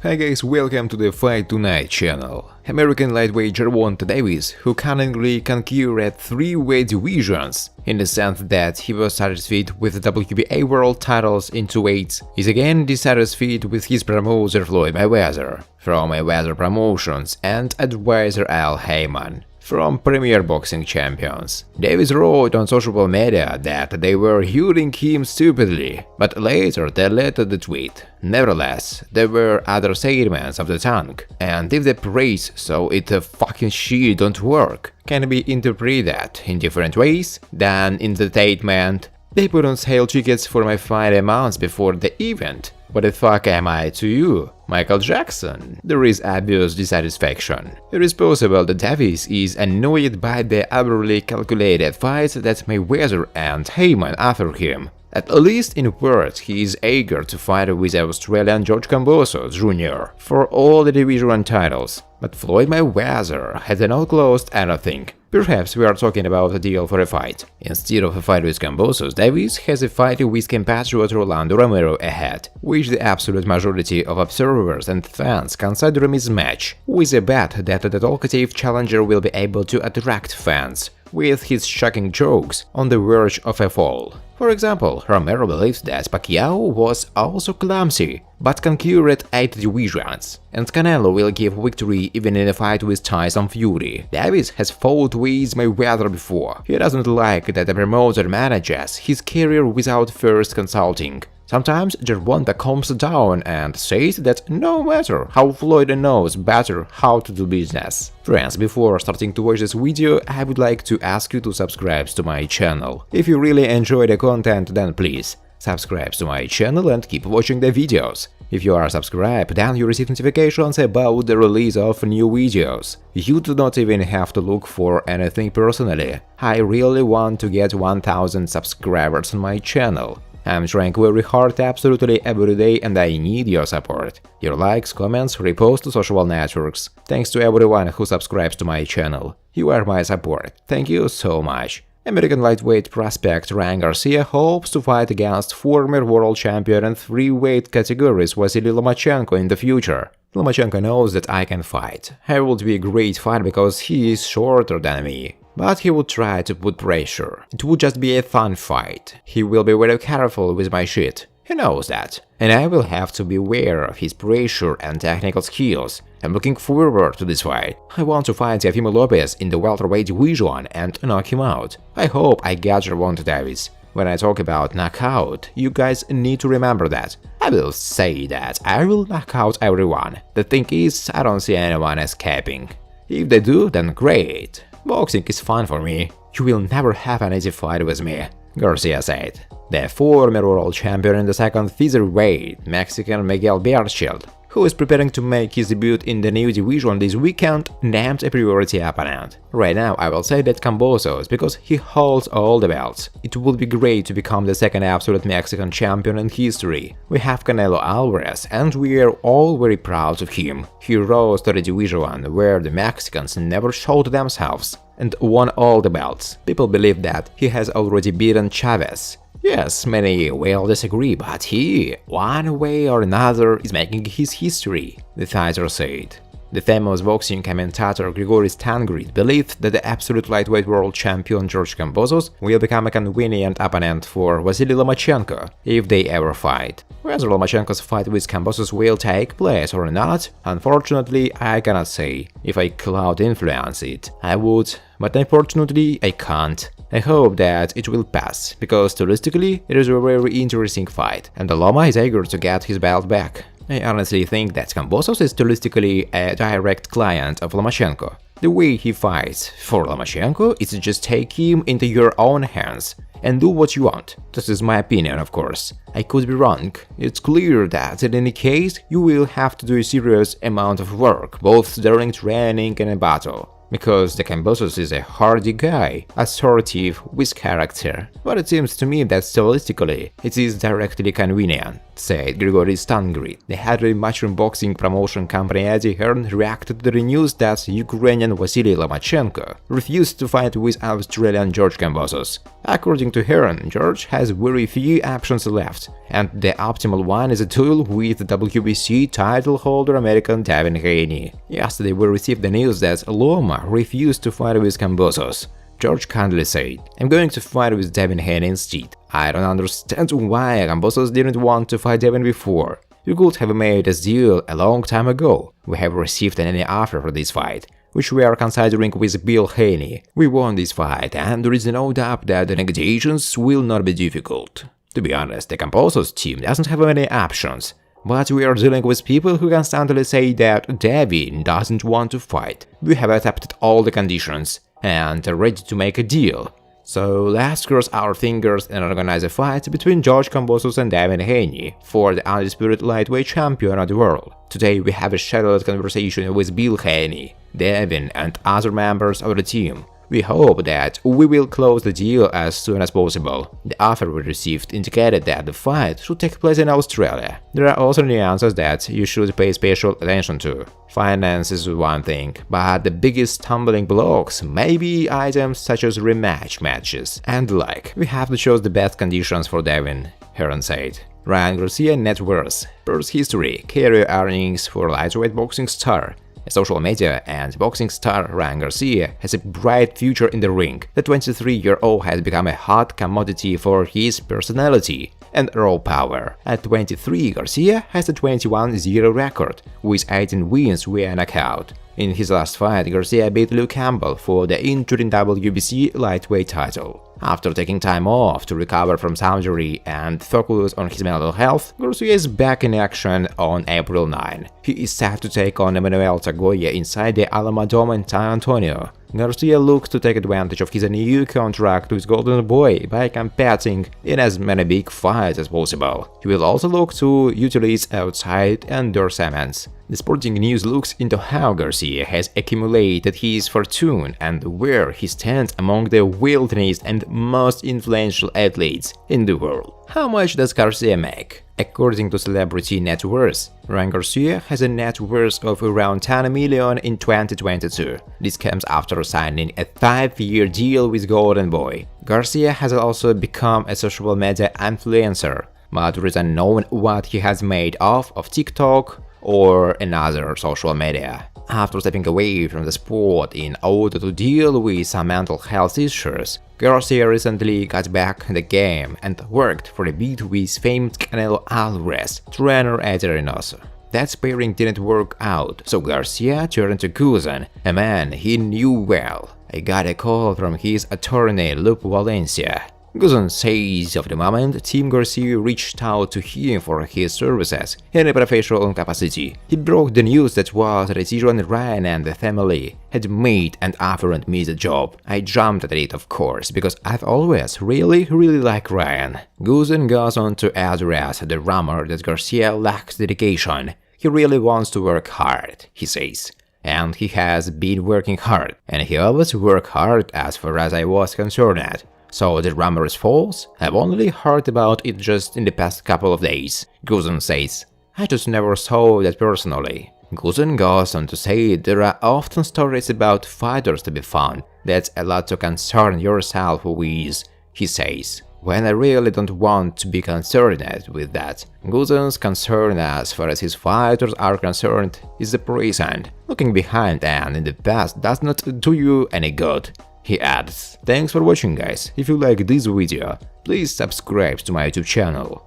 Hi guys, welcome to the Fight Tonight channel. American lightweight Jervonta Davis, who cunningly conquered 3 weight divisions, in the sense that he was satisfied with the WBA World titles in 2 weights, is again dissatisfied with his promoter Floyd Mayweather, from Mayweather Promotions, and advisor Haney, from Premier Boxing Champions. Davis wrote on social media that they were hurting him stupidly, but later deleted the tweet. Nevertheless, there were other segments of the tank, and if the praise "so it fucking shit don't work" can be interpreted in different ways than in the statement, "They put on sale tickets for my fight a month before the event. What the fuck am I to you, Michael Jackson?" There is obvious dissatisfaction. It is possible that Davis is annoyed by the overly calculated fights that Mayweather and Haymon offer him. At least in words, he is eager to fight with Australian George Kambosos Jr. for all the division titles, but Floyd Mayweather has not closed anything. Perhaps we are talking about a deal for a fight. Instead of a fight with Kambosos, Davis has a fight with compatriot Rolando Romero ahead, which the absolute majority of observers and fans consider a mismatch, with a bet that the talkative challenger will be able to attract fans with his shocking jokes on the verge of a fall. For example, Romero believes that Pacquiao was also clumsy, but conquered 8 divisions, and Canelo will give victory even in a fight with Tyson Fury. Davis has fought with Mayweather before. He doesn't like that the promoter manages his career without first consulting. Sometimes Gervonta calms down and says that no matter how Floyd knows better how to do business. Friends, before starting to watch this video, I would like to ask you to subscribe to my channel. If you really enjoy the content, then please subscribe to my channel and keep watching the videos. If you are subscribed, then you receive notifications about the release of new videos. You do not even have to look for anything personally. I really want to get 1000 subscribers on my channel. I'm trying very hard absolutely every day and I need your support. Your likes, comments, reposts to social networks. Thanks to everyone who subscribes to my channel. You are my support. Thank you so much. American lightweight prospect Ryan Garcia hopes to fight against former world champion in 3 weight categories Vasily Lomachenko in the future. Lomachenko knows that I can fight. It would be a great fight because he is shorter than me. But he would try to put pressure. It would just be a fun fight. He will be very careful with my shit. He knows that. And I will have to be aware of his pressure and technical skills. I'm looking forward to this fight. I want to fight Teofimo Lopez in the welterweight division and knock him out. I hope I get Gervonta Davis. When I talk about knockout, you guys need to remember that. I will say that I will knock out everyone. The thing is, I don't see anyone escaping. If they do, then great. Boxing is fun for me. You will never have an easy fight with me, Garcia said. The former world champion in the second featherweight, Mexican Miguel Berchelt, who is preparing to make his debut in the new division this weekend, named a priority opponent. Right now I will say that Kambosos, because he holds all the belts. It would be great to become the second absolute Mexican champion in history. We have Canelo Alvarez, and we are all very proud of him. He rose to the division where the Mexicans never showed themselves, and won all the belts. People believe that he has already beaten Chavez. Yes, many will disagree, but he, one way or another, is making his history, the fighter said. The famous boxing commentator Grigory Stangrid believed that the absolute lightweight world champion George Kambosos will become a convenient opponent for Vasily Lomachenko if they ever fight. Whether Lomachenko's fight with Kambosos will take place or not, unfortunately, I cannot say. If I could influence it, I would, but unfortunately, I can't. I hope that it will pass, because stylistically it is a very interesting fight, and Loma is eager to get his belt back. I honestly think that Kambosos is stylistically a direct client of Lomachenko. The way he fights for Lomachenko is to just take him into your own hands and do what you want. This is my opinion, of course. I could be wrong. It's clear that in any case you will have to do a serious amount of work, both during training and in battle. Because the Kambosos is a hardy guy, assertive, with character. But it seems to me that stylistically it is directly convenient. said Grigory Stangrid. The head of Mushroom Boxing Promotion company Eddie Hearn reacted to the news that Ukrainian Vasily Lomachenko refused to fight with Australian George Kambosos. According to Hearn, George has very few options left, and the optimal one is a duel with WBC title holder American Devin Haney. Yesterday we received the news that Loma refused to fight with Kambosos. George kindly said, "I'm going to fight with Devin Haney instead. I don't understand why Kambosos didn't want to fight Devin before. We could have made this deal a long time ago. We have received an offer for this fight, which we are considering with Bill Haney. We won this fight, and there is no doubt that the negotiations will not be difficult. To be honest, the Kambosos team doesn't have many options. But we are dealing with people who constantly say that Devin doesn't want to fight. We have accepted all the conditions and are ready to make a deal. So let's cross our fingers and organize a fight between George Kambosos and Devin Haney for the undisputed lightweight champion of the world. Today we have a scheduled conversation with Bill Haney, Devin and other members of the team. We hope that we will close the deal as soon as possible." The offer we received indicated that the fight should take place in Australia. There are also nuances that you should pay special attention to. Finance is one thing, but the biggest stumbling blocks may be items such as rematch matches and the like. We have to choose the best conditions for Devin, Hearn said. Ryan Garcia net worth, purse history, career earnings for lightweight boxing star. Social media and boxing star Ryan Garcia has a bright future in the ring. The 23-year-old has become a hot commodity for his personality and raw power. At 23, Garcia has a 21-0 record, with 18 wins via knockout. In his last fight, Garcia beat Luke Campbell for the interim WBC lightweight title. After taking time off to recover from surgery and focus on his mental health, Garcia is back in action on April 9. He is set to take on Emmanuel Tagoya inside the Alamodome in San Antonio. Garcia looks to take advantage of his new contract with Golden Boy by competing in as many big fights as possible. He will also look to utilize outside endorsements. The Sporting News looks into how Garcia has accumulated his fortune and where he stands among the wealthiest and most influential athletes in the world. How much does Garcia make? According to Celebrity Net Worth, Ryan Garcia has a net worth of around 10 million in 2022. This comes after signing a 5-year deal with Golden Boy. Garcia has also become a social media influencer, but it is unknown what he has made of TikTok or another social media. After stepping away from the sport in order to deal with some mental health issues, Garcia recently got back in the game and worked for a bit with famed Canelo Alvarez trainer Eddie Reynoso. That pairing didn't work out, so Garcia turned to Guzan, a man he knew well. "I got a call from his attorney Lupe Valencia." Guzan says of the moment Team Garcia reached out to him for his services in a professional capacity. He broke the news that was a decision Ryan and the family had made and offered me the job. I jumped at it, of course, because I've always really liked Ryan. Guzan goes on to address the rumor that Garcia lacks dedication. He really wants to work hard, he says. And he has been working hard, and he always worked hard as far as I was concerned. So the rumor is false? I've only heard about it just in the past couple of days, Guzan says. I just never saw that personally. Guzan goes on to say there are often stories about fighters to be found. That's a lot to concern yourself with, he says. When I really don't want to be concerned with that. Guzan's concern as far as his fighters are concerned is the present. Looking behind and in the past does not do you any good. He adds, "Thanks for watching, guys. If you like this video, please subscribe to my YouTube channel."